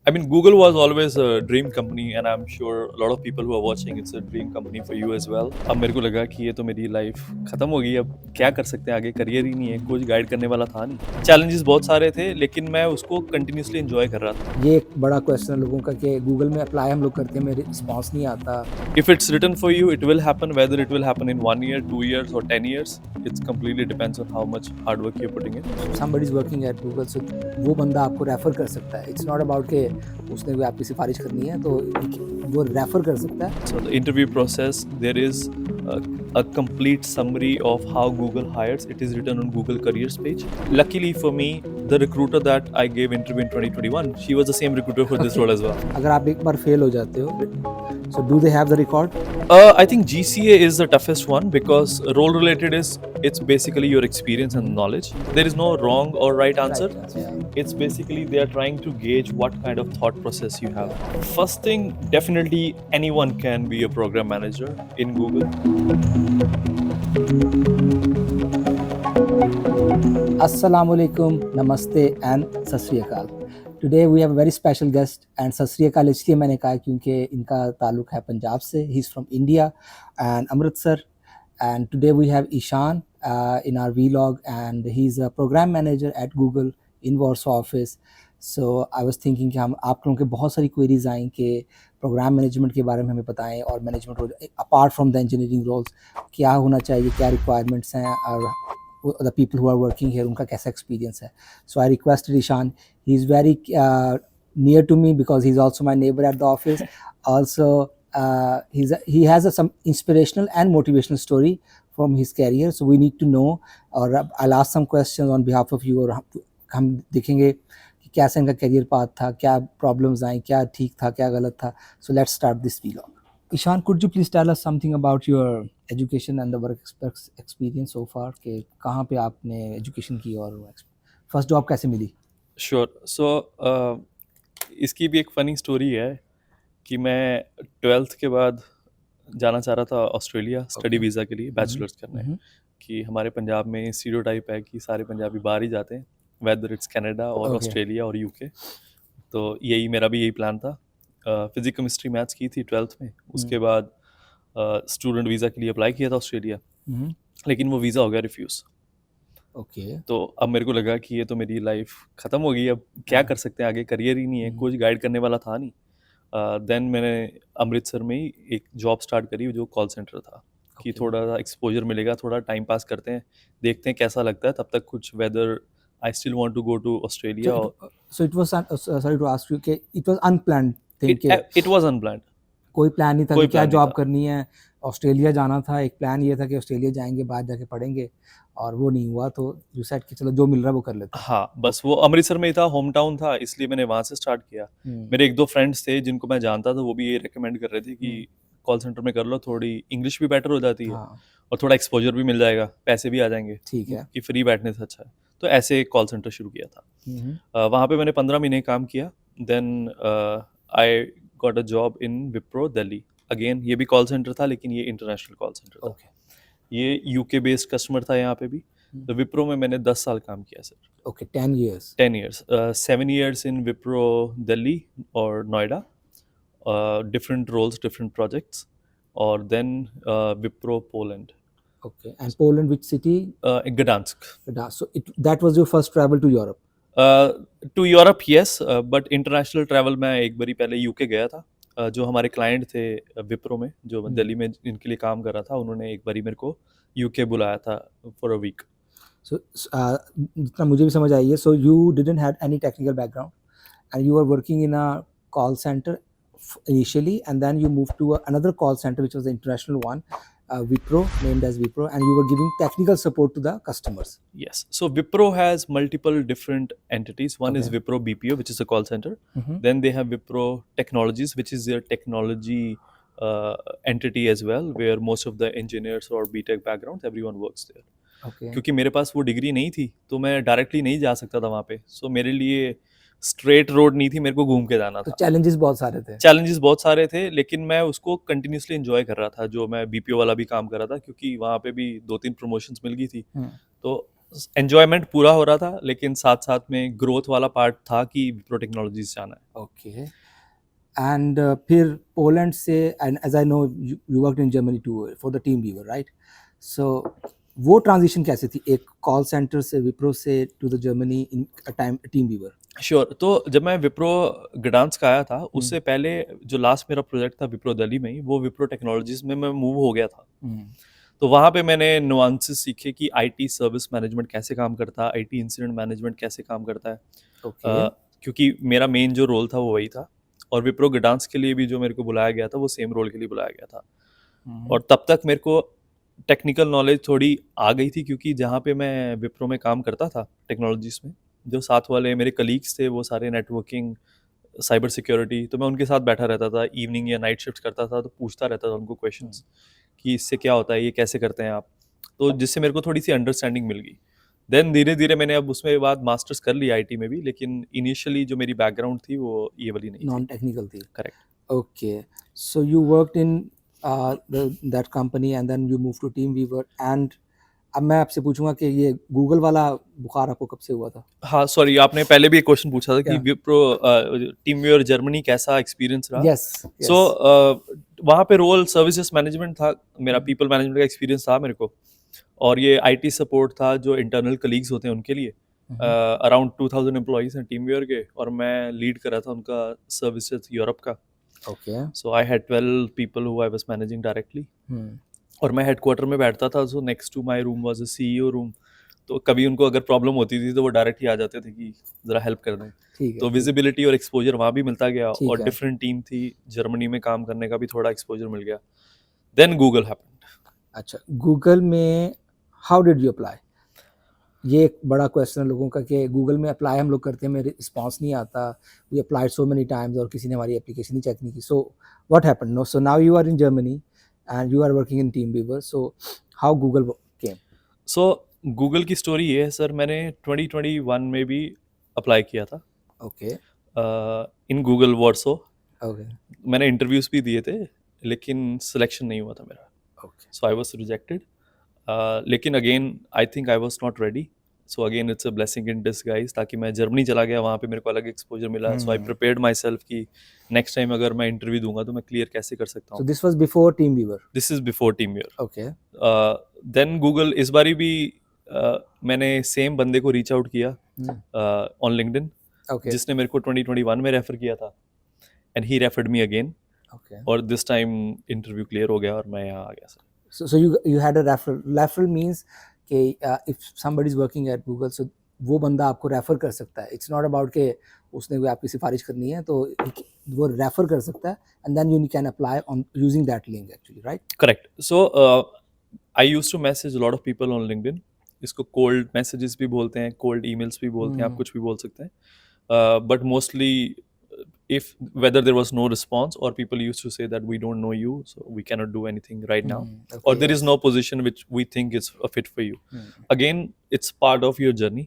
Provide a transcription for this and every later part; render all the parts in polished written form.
I mean, Google was always a dream company, and I'm sure a lot of people who are watching, it's a dream company for you as well. अब मेरे को लगा कि ये तो मेरी life खत्म हो गई, अब क्या कर सकते हैं आगे, करियर ही नहीं है, कुछ गाइड करने वाला था नहीं। चैलेंजेस बहुत सारे थे, लेकिन मैं उसको कंटिन्यूसली एंजॉय कर रहा था। ये एक बड़ा क्वेश्चन है लोगों का कि गूगल में अप्लाई हम लोग करते हैं, मेरे रिस्पांस नहीं आता। If it's written for you, it will happen. Whether it will happen in 1 year, 2 years, or 10 years, it's completely depends on how much hard work you're putting in. Somebody is working at Google, so वो बंदा आपको refer कर सकता है। It's not about कि उसने कोई आपकी सिफारिश करनी है, तो वो रेफर कर सकता है। So the interview process, there is a complete summary of how Google hires. It is written on Google Careers page. Luckily for me, the recruiter that I gave interview in 2021, she was the same recruiter for this role as well. अगर आप एक बार fail हो जाते हो, so do they have the record? I think GCA is the toughest one because role related it's basically your experience and knowledge. There is no wrong or right answer. It's basically they are trying to gauge what kind of thought process you have. First thing, definitely anyone can be a program manager in Google. Assalamu alaikum, namaste and sat sri akal. Today we have a very special guest and सत श्री अकाल इसलिए मैंने कहा क्योंकि इनका ताल्लुक है पंजाब से. He is from India and Amritsar, and today we have Ishan in our vlog, and he is a program manager at Google in Warsaw office. So I was thinking कि हम आप लोगों के बहुत सारी क्वेरीज आई कि प्रोग्राम मैनेजमेंट के बारे में हमें बताएं और management role apart from the engineering roles क्या होना चाहिए, क्या रिक्वायरमेंट्स हैं और the people who are working here उनका कैसा experience है. So I requested Ishan. He is very near to me because he's also my neighbor at the office. Also he has some inspirational and motivational story from his career, so we need to know, और I'll ask some questions on behalf of you, और हम देखेंगे कि कैसा इनका career path था, क्या problems आई, क्या ठीक था, क्या गलत था. So let's start this vlog. Ishan, could you please tell us something about your education and the work experience so far, कि कहाँ पे आपने education की और first job कैसे मिली? Sure. So इसकी भी एक funny story है कि मैं 12th के बाद जाना चाह रहा था ऑस्ट्रेलिया स्टडी वीज़ा के लिए, बैचलर्स करने. कि हमारे पंजाब में स्टीरियोटाइप है कि सारे पंजाबी बाहर ही जाते हैं, वेदर इट्स कनाडा और ऑस्ट्रेलिया और यूके. तो यही मेरा भी यही प्लान था. फिजिक्स केमिस्ट्री मैथ्स की थी 12th में. उसके बाद स्टूडेंट वीज़ा के लिए अप्लाई किया था ऑस्ट्रेलिया, लेकिन वो वीज़ा हो गया रिफ्यूज़. ओके. तो अब मेरे को लगा कि ये तो मेरी लाइफ ख़त्म हो गई, अब क्या कर सकते हैं आगे, करियर ही नहीं है, कुछ गाइड करने वाला था नहीं. देन मैंने अमृतसर में ही एक जॉब स्टार्ट करी जो कॉल सेंटर था. कि थोड़ा सा एक्सपोजर मिलेगा, थोड़ा टाइम पास करते हैं, देखते हैं कैसा लगता है. तब तक कुछ whether I still want to go to Australia. So it was sorry to ask you कि it was unplanned thing कि it was unplanned. कोई प्लान नहीं था कि क्या plan जॉब नहीं था. करनी है. ऑस्ट्रेलिया जाना था, एक प्लान ये था कि ऑस्ट्रेलिया जाएंगे, बाद जाके पढ़ेंगे, और वो नहीं हुआ. तो यू सेड कि चलो जो मिल रहा है वो कर लेते हैं. हाँ, बस वो अमृतसर में ही था, होम टाउन था, इसलिए मैंने वहाँ से स्टार्ट किया. मेरे एक दो फ्रेंड्स थे जिनको मैं जानता था, वो भी ये रेकमेंड कर रहे थे कि कॉल सेंटर में कर लो, थोड़ी इंग्लिश भी बेटर हो जाती है. हाँ. और थोड़ा एक्सपोजर भी मिल जाएगा, पैसे भी आ जाएंगे. ठीक है. कि फ्री बैठने से अच्छा है. तो ऐसे कॉल सेंटर शुरू किया था. वहाँ पे मैंने 15 महीने काम किया. Then I got a job in Wipro Delhi. Again ये भी कॉल सेंटर था, लेकिन ये इंटरनेशनल कॉल सेंटर था. ये यूके बेस्ड कस्टमर था यहाँ पे भी. तो विप्रो में मैंने 10 साल काम किया sir. Okay. 10 years. 10 years. 7 years in Wipro Delhi or Noida. Different roles, different projects. Or then Wipro Poland. Okay. And Poland, which city? Gdansk. So that was your first travel to Europe? To Europe, yes. But international travel मैं एक बारी पहले UK गया था. जो हमारे client थे विप्रो में, जो दिल्ली में इनके लिए काम कर रहा था, उन्होंने एक बारी मेरे को यूके बुलाया था फॉर अ वीक. So जितना मुझे भी समझ आई है, so you didn't have any technical background and you were working in a call center initially, and then you moved to another call center which was the international one, Wipro, named as Wipro, and you were giving technical support to the customers. Yes. So Wipro has multiple different entities. One is Wipro BPO, which is a call center. Then they have Wipro Technologies, which is their technology entity as well, where most of the engineers or BTech backgrounds, everyone works there. क्योंकि मेरे पास वो degree नहीं थी, तो मैं directly नहीं जा सकता था वहाँ पे. सो मेरे लिए स्ट्रेट रोड नहीं थी, मेरे को घूम के जाना था. चैलेंजेस बहुत सारे थे, लेकिन मैं उसको कंटिन्यूसली एंजॉय कर रहा था. जो मैं बीपीओ वाला भी काम कर रहा था, क्योंकि वहाँ पे भी 2-3 प्रमोशंस मिल गई थी. तो एन्जॉयमेंट पूरा हो रहा था, लेकिन साथ-साथ में ग्रोथ वाला पार्ट था कि विप्रो टेक्नोलॉजीज़ जाना है। ओके। एंड फिर पोलैंड से, and as I know you worked in Germany too for the TeamViewer, right? So वो ट्रांजिशन कैसी थी, एक कॉल सेंटर से विप्रो से to the Germany in a time TeamViewer? Sure. तो जब मैं विप्रो गडांस्क आया था, उससे पहले जो लास्ट मेरा प्रोजेक्ट था विप्रो दिल्ली में ही, वो विप्रो टेक्नोलॉजीज़ में मैं मूव हो गया था। तो वहाँ पे मैंने नुआंसेस सीखे कि आईटी सर्विस मैनेजमेंट कैसे काम करता है, आईटी इंसिडेंट मैनेजमेंट कैसे काम करता है। ओके। क्योंकि मेरा मेन जो रोल था वो वही था, और विप्रो गडांस्क के लिए भी जो मेरे को बुलाया गया था वो सेम रोल के लिए बुलाया गया था। और तब तक मेरे को टेक्निकल नॉलेज थोड़ी आ गई थी, क्योंकि जहाँ पे मैं विप्रो में काम करता था टेक्नोलॉजीज़ में, जो साथ वाले मेरे कलीग्स थे वो सारे नेटवर्किंग, साइबर सिक्योरिटी, तो मैं उनके साथ बैठा रहता था, इवनिंग या नाइट शिफ्ट करता था, तो पूछता रहता था उनको क्वेश्चंस कि इससे क्या होता है, ये कैसे करते हैं आप, तो जिससे मेरे को थोड़ी सी अंडरस्टैंडिंग मिल गई। देन धीरे धीरे मैंने अब उसमें बाद मास्टर्स कर लिया आईटी में भी, लेकिन इनिशियली जो मेरी बैकग्राउंड थी वो ये वाली नहीं थी। नॉन टेक्निकल थी। Correct. Okay, so you worked in that company and then you move to TeamViewer. एंड अब मैं आपसे पूछूंगा कि ये गूगल वाला बुखार आपको कब से हुआ था? हाँ, सॉरी, आपने पहले भी एक क्वेश्चन पूछा था कि क्या? विप्रो टीम व्यूअर जर्मनी कैसा एक्सपीरियंस रहा। यस। So yes. वहाँ पे रोल सर्विसेज मैनेजमेंट था, मेरा पीपल मैनेजमेंट का एक्सपीरियंस था मेरे को, और ये आईटी सपोर्ट था जो इंटरनल कलीग्स होते हैं उनके लिए। अराउंड 2000 एम्प्लॉइज हैं टीम व्यूअर के, और मैं लीड कर रहा था उनका सर्विसेज यूरोप का। Okay. So I had 12 people who I was managing directly, और मैं हेडक्वार्टर में बैठता था, so next to my room was a CEO room. तो कभी उनको अगर प्रॉब्लम होती थी तो वो डायरेक्ट ही आ जाते थे कि ज़रा हेल्प कर दें। ठीक है। तो विजिबिलिटी और एक्सपोजर वहाँ भी मिलता गया, ठीक और है। डिफरेंट टीम थी, जर्मनी में काम करने का भी थोड़ा एक्सपोजर मिल गया। Then Google happened. अच्छा, गूगल में हाउ डिड यू अप्लाई? ये एक बड़ा क्वेश्चन है लोगों का कि गूगल में अप्लाई हम लोग करते हैं, मेरे रिस्पॉन्स नहीं आता, we applied so many times और किसी ने हमारी एप्लीकेशन ही चेक नहीं की। So what happened? No, so now you are in Germany and you are working in TeamViewer, so how Google came? So Google की स्टोरी ये है सर, मैंने 2021 में भी अप्लाई किया था okay. In Google Warsaw. Okay. मैंने interviews भी दिए थे, लेकिन सिलेक्शन नहीं हुआ था मेरा। Okay. So I was rejected. लेकिन again I think I was not ready. So again it's a blessing in disguise, ताकि मैं जर्मनी चला गया, वहाँ पे मेरे को अलग एक्सपोजर मिला। सो आई प्रिपेयर्ड माई सेल्फ कि नेक्स्ट टाइम अगर मैं इंटरव्यू दूंगा तो मैं क्लियर कैसे कर सकता सो हूँ। This was before TeamViewer? This is before team year. Okay. Then Google इस बारी भी मैंने सेम बंदे को रीच आउट किया ऑन लिंक्डइन, ओके। जिसने मेरे को 2021 में रेफर किया था, and he referred me again, okay. और दिस टाइम इंटरव्यू क्लियर हो गया और मैं यहाँ आ गया sir. So you had a referral. Referral means कि if somebody is working at Google, so वो बंदा आपको रेफर कर सकता है. It's not about कि उसने कोई आपकी सिफारिश करनी है, तो वो रेफर कर सकता है, and then you can apply on using that link actually, right? Correct. So I use to message lot of people on LinkedIn. इसको कोल्ड मैसेजेस भी बोलते हैं, कोल्ड ईमेल्स भी बोलते हैं, आप कुछ भी बोल सकते हैं, but mostly if whether there was no response, or people used to say that we don't know you, so we cannot do anything right now, Okay, or there is yes. no position which we think is a fit for you. Again, it's part of your journey.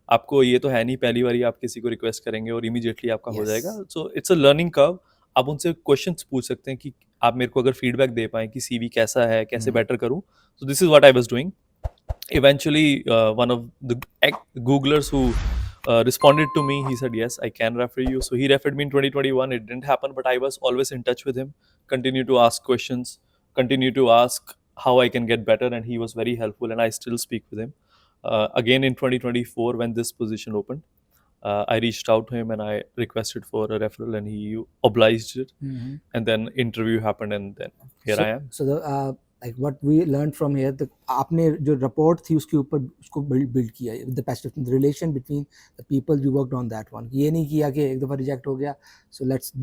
आपको ये तो है नहीं पहली बार ही आप किसी को request करेंगे और इमीडिएटली आपका हो Yes. जाएगा। So it's a learning curve. आप उनसे क्वेश्चंस पूछ सकते हैं कि आप मेरे को अगर फीडबैक दे पाएँ कि सीवी कैसा है, कैसे बेटर करूँ। So this is what I was doing. Eventually, one of the Googlers who responded to me, he said, yes, I can refer you. So he referred me in 2021. It didn't happen, but I was always in touch with him, continue to ask questions, continue to ask how I can get better, and he was very helpful, and I still speak with him. Again in 2024, when this position opened, I reached out to him and I requested for a referral, and he obliged it. And then interview happened, and then here I am. So the like what we learned from here, the आपने जो report थी उसके ऊपर उसको build किया, the best relation between the people you worked on that one. ये नहीं किया कि एक दफ़ा रिजेक्ट हो गया, so let's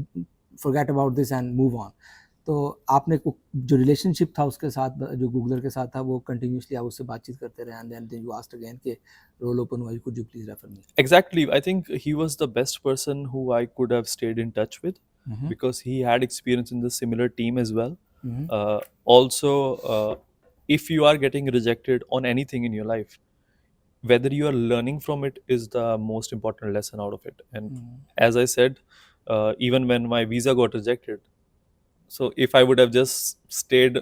forget about this and move on. तो आपने जो रिलेशनशिप था उसके साथ, जो गूगलर के साथ था, वो कंटिन्यूसली आप उससे बातचीत करते रहे, and then you asked again कि रोल ओपन हुआ, could you please refer me? Exactly. I think he was the best person who I could have stayed in touch with, because he had experience in the similar team as well. Also, if you are getting rejected on anything in your life, whether you are learning from it is the most important lesson out of it. And as I said, even when my visa got rejected, so if I would have just stayed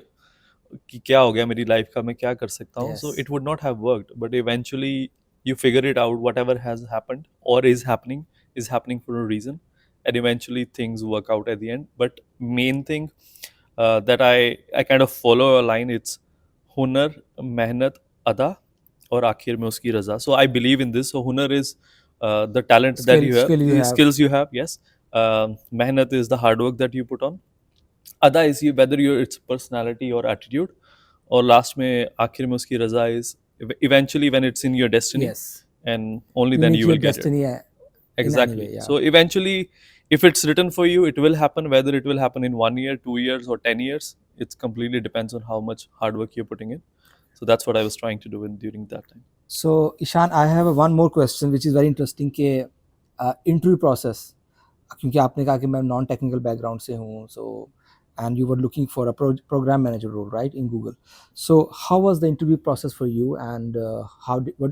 कि क्या हो गया मेरी life का, मैं क्या कर सकता हूँ. So Yes. it would not have worked, but eventually you figure it out. Whatever has happened or is happening for a reason, and eventually things work out at the end. But main thing that I kind of follow a line. It's हुनर, मेहनत, अदा और आखिर में उसकी रजा. So I believe in this. So हुनर is the talent that you have, Skill you the have. skills you have. Yes. मेहनत is the hard work that you put on. अदा is you, whether you it's personality or attitude. और last में आखिर में उसकी रजा is eventually when it's in your destiny, Yes. and only You then meet you your will get it. destiny in any Exactly. way. Yeah. So eventually, if it's written for you, it will happen. Whether it will happen in 1 year, 2 years, or 10 years, it completely depends on how much hard work you're putting in. So that's what I was trying to do during that time. So Ishan, I have one more question which is very interesting कि interview process, क्योंकि आपने कहा कि मैं non technical background से हूँ, so and you were looking for a program manager role, right, in Google. So how was the interview process for you, and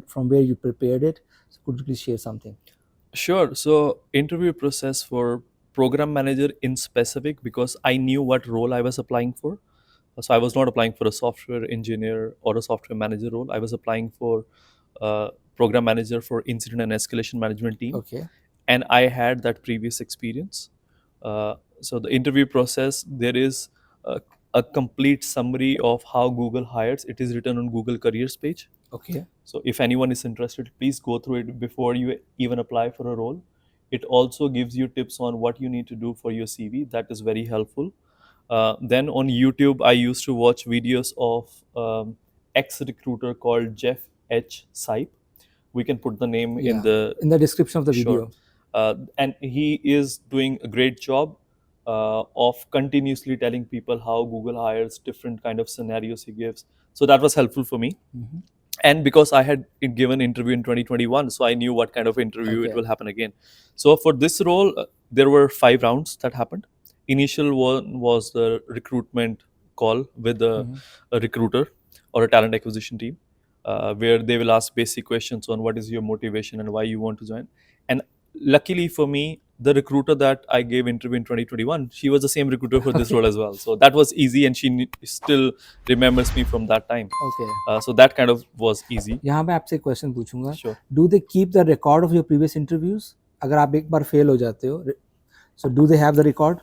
from where you prepared it? So could you please share something? Sure. So interview process for program manager in specific, because I knew what role I was applying for. So I was not applying for a software engineer or a software manager role. I was applying for program manager for incident and escalation management team. Okay. And I had that previous experience. So the interview process, there is a complete summary of how Google hires. It is written on Google Careers page. Okay. So if anyone is interested, please go through it before you even apply for a role. It also gives you tips on what you need to do for your CV. That is very helpful. Then on YouTube, I used to watch videos of ex-recruiter called Jeff H. Sipe. We can put the name in the description of the video. And he is doing a great job of continuously telling people how Google hires, different kind of scenarios he gives. So that was helpful for me. Mm-hmm. And because I had given interview in 2021, so I knew what kind of interview it will happen again. So for this role, there were 5 rounds that happened. Initial one was the recruitment call with a recruiter or a talent acquisition team, where they will ask basic questions on what is your motivation and why you want to join. And luckily for me, the recruiter that I gave interview in 2021, she was the same recruiter for this role as well. So that was easy, and she still remembers me from that time. Okay. So that kind of was easy. यहाँ मैं आपसे एक question पूछूंगा. Sure. Do they keep the record of your previous interviews? अगर आप एक बार fail हो जाते हो, so do they have the record?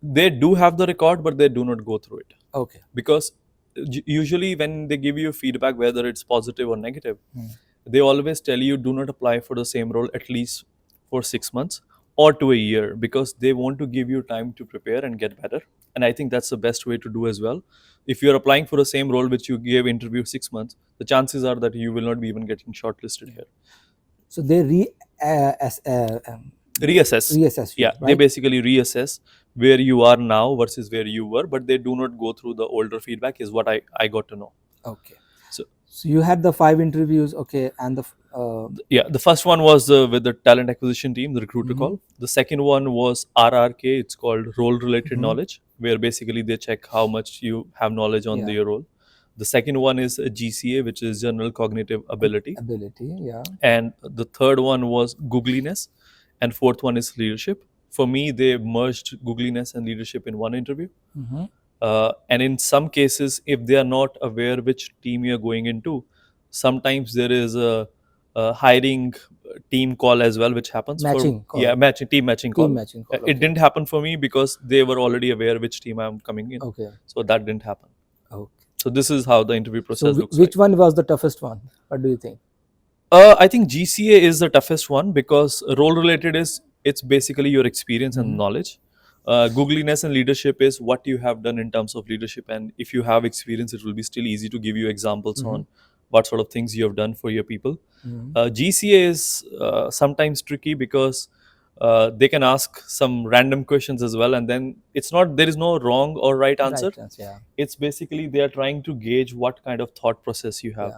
They do have the record, but they do not go through it. Okay. Because usually when they give you feedback, whether it's positive or negative, they always tell you do not apply for the same role at least for 6 months or to a year, because they want to give you time to prepare and get better. And I think that's the best way to do as well. If you're applying for the same role which you gave interview 6 months, the chances are that you will not be even getting shortlisted here. So they reassess you, yeah, right? They basically reassess where you are now versus where you were, but they do not go through the older feedback, is what I got to know. Okay. So you had the 5 interviews, okay, and the first one was with the talent acquisition team, the recruiter call. The second one was RRK, it's called role related knowledge, where basically they check how much you have knowledge on your role. The second one is a GCA, which is general cognitive ability. And the third one was googliness, and fourth one is leadership. For me, they merged googliness and leadership in one interview. And in some cases, if they are not aware which team you're going into, sometimes there is a hiring team call as well, which happens team matching call. Okay. It didn't happen for me because they were already aware which team I'm coming in. Okay. So that didn't happen. Okay. So this is how the interview process looks which one was the toughest one? What do you think? I think GCA is the toughest one, because role related it's basically your experience and knowledge. Googliness and leadership is what you have done in terms of leadership, and if you have experience, it will be still easy to give you examples on what sort of things you have done for your people. GCA is sometimes tricky because they can ask some random questions as well, and then there is no wrong or right answer. It's basically they are trying to gauge what kind of thought process you have,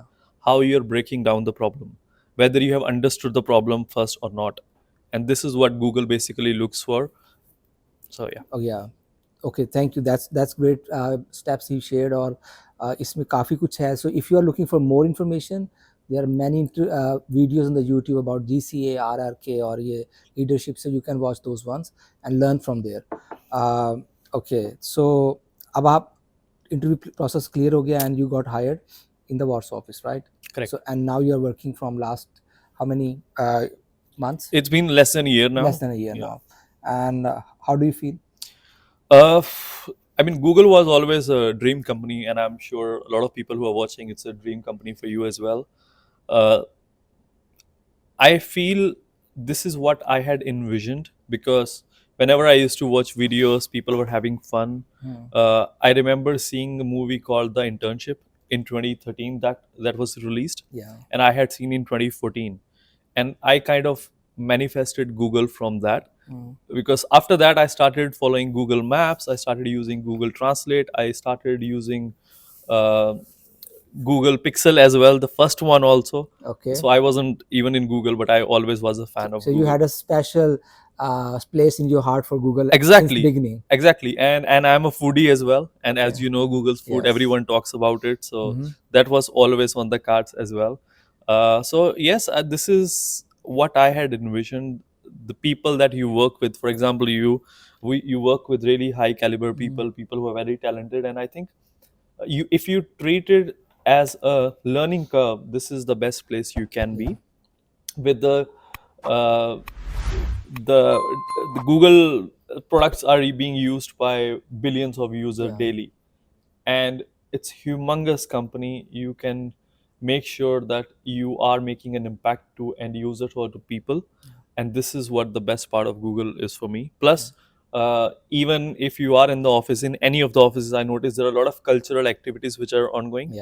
how you're breaking down the problem, whether you have understood the problem first or not. And this is what Google basically looks for. So yeah. Oh yeah. Okay, thank you. That's great steps you shared. और इसमें काफ़ी कुछ है. So if you are looking for more information, there are many videos on the YouTube about GCA, RRK और ये leadership, so you can watch those ones and learn from there. Okay, so अब आप interview process clear ho gaya and you got hired in the Warsaw office, right? Correct. So and now you are working from last how many months? It's been less than a year now. Less than a year now. And how do you feel? I mean, Google was always a dream company, and I'm sure a lot of people who are watching, it's a dream company for you as well. I feel this is what I had envisioned, because whenever I used to watch videos, people were having fun. I remember seeing a movie called The Internship in 2013 that was released, and I had seen in 2014, and I kind of manifested Google from that. Because after that I started following Google Maps, I started using Google Translate, I started using uh, Google Pixel as well, the first one also. Okay. So I wasn't even in Google, but I always was a fan of So Google. you had a special place in your heart for Google Exactly. since beginning. Exactly. And I'm a foodie as well. And as Okay. you know, Google's food, Yes. everyone talks about it. So that was always on the cards as well. So yes, this is what I had envisioned. The people that you work with, for example, you work with really high caliber people, people who are very talented, and I think if you treat it as a learning curve, this is the best place you can be. With uh, the Google products are being used by billions of users daily, and it's humongous company. You can make sure that you are making an impact to end users or to people, and this is what the best part of Google is for me. Plus, even if you are in the office, in any of the offices, I notice there are a lot of cultural activities which are ongoing.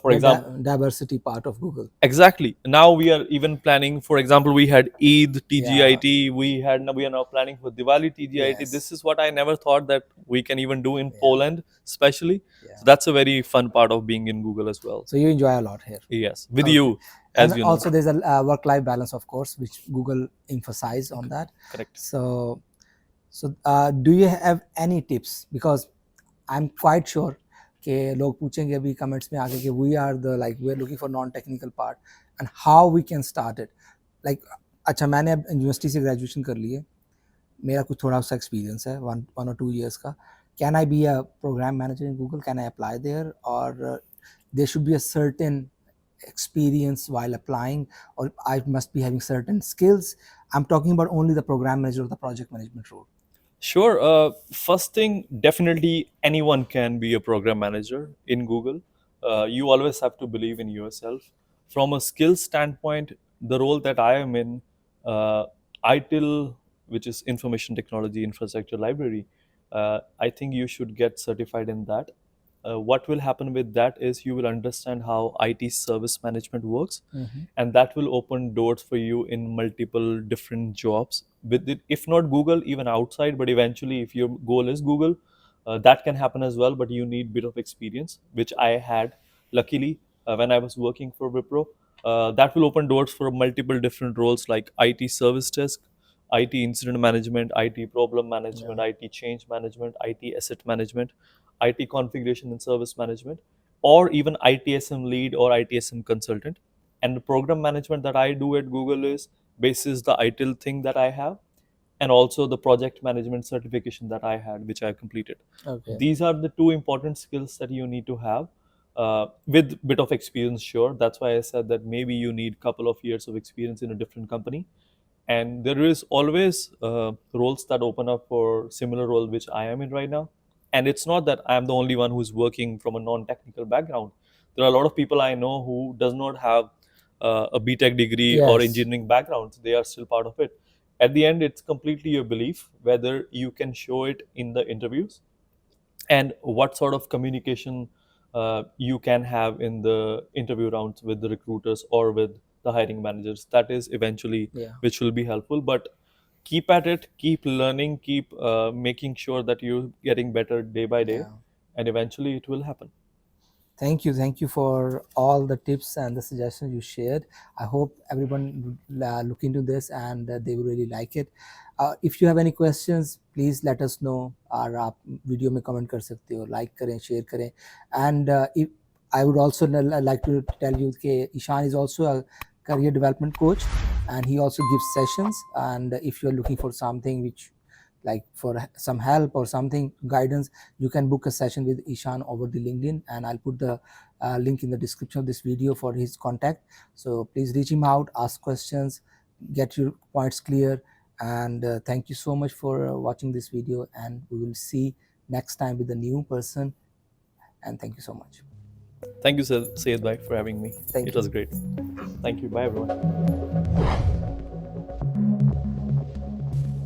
For example, diversity part of Google. exactly. Now we are even planning. For example, we had Eid TGIT. We are now planning for Diwali TGIT. Yes. This is what I never thought that we can even do in Poland, especially. So that's a very fun part of being in Google as well. So you enjoy a lot here. Yes, with you, as and you also know. there's a work-life balance, of course, which Google emphasize on that. Correct. So do you have any tips? Because I'm quite sure कि लोग पूछेंगे अभी comments में आके कि we are looking for non-technical part and how we can start it. Like अच्छा मैंने अब यूनिवर्सिटी से ग्रेजुएशन कर ली है, मेरा कुछ थोड़ा सा एक्सपीरियंस है 1 or 2 years का. Can I be a program manager in Google? Can I apply there? Or there should be a certain experience while applying, or I must be having certain skills? I'm talking about only the program manager or the project management role. Sure. First thing, definitely anyone can be a program manager in Google. You always have to believe in yourself. From a skills standpoint, the role that I am in, ITIL, which is Information Technology Infrastructure Library, I think you should get certified in that. What will happen with that is you will understand how IT service management works, and that will open doors for you in multiple different jobs. With it, if not Google, even outside, but eventually, if your goal is Google, that can happen as well. But you need bit of experience, which I had luckily when I was working for Wipro. That will open doors for multiple different roles like IT service desk, IT incident management, IT problem management, IT change management, IT asset management, IT configuration and service management, or even ITSM lead or ITSM consultant. And the program management that I do at Google is basis the ITIL thing that I have, and also the project management certification that I had, which I completed. Okay. These are the two important skills that you need to have. With bit of experience, sure. That's why I said that maybe you need couple of years of experience in a different company, and there is always roles that open up for similar role which I am in right now. And it's not that I'm the only one who's working from a non-technical background. There are a lot of people I know who does not have a BTech degree or engineering background. They are still part of it. At the end, it's completely your belief whether you can show it in the interviews and what sort of communication you can have in the interview rounds with the recruiters or with the hiring managers. That is eventually which will be helpful. But keep at it, keep learning, keep making sure that you're getting better day by day, and eventually it will happen. Thank you for all the tips and the suggestions you shared. I hope everyone will look into this and they will really like it. If you have any questions, please let us know. और आप video में comment कर सकते हो, like करें, share करें. And if I would also like to tell you that Ishan is also a career development coach, and he also gives sessions. And if you're looking for something which like for some help or something, guidance, you can book a session with Ishan over the LinkedIn, and I'll put the link in the description of this video for his contact. So please reach him out, ask questions, get your points clear. And thank you so much for watching this video, and we will see next time with a new person. And thank you so much. Thank you, Sayed Bhai, for having me. Thank It you. was great. Thank you. Bye, everyone.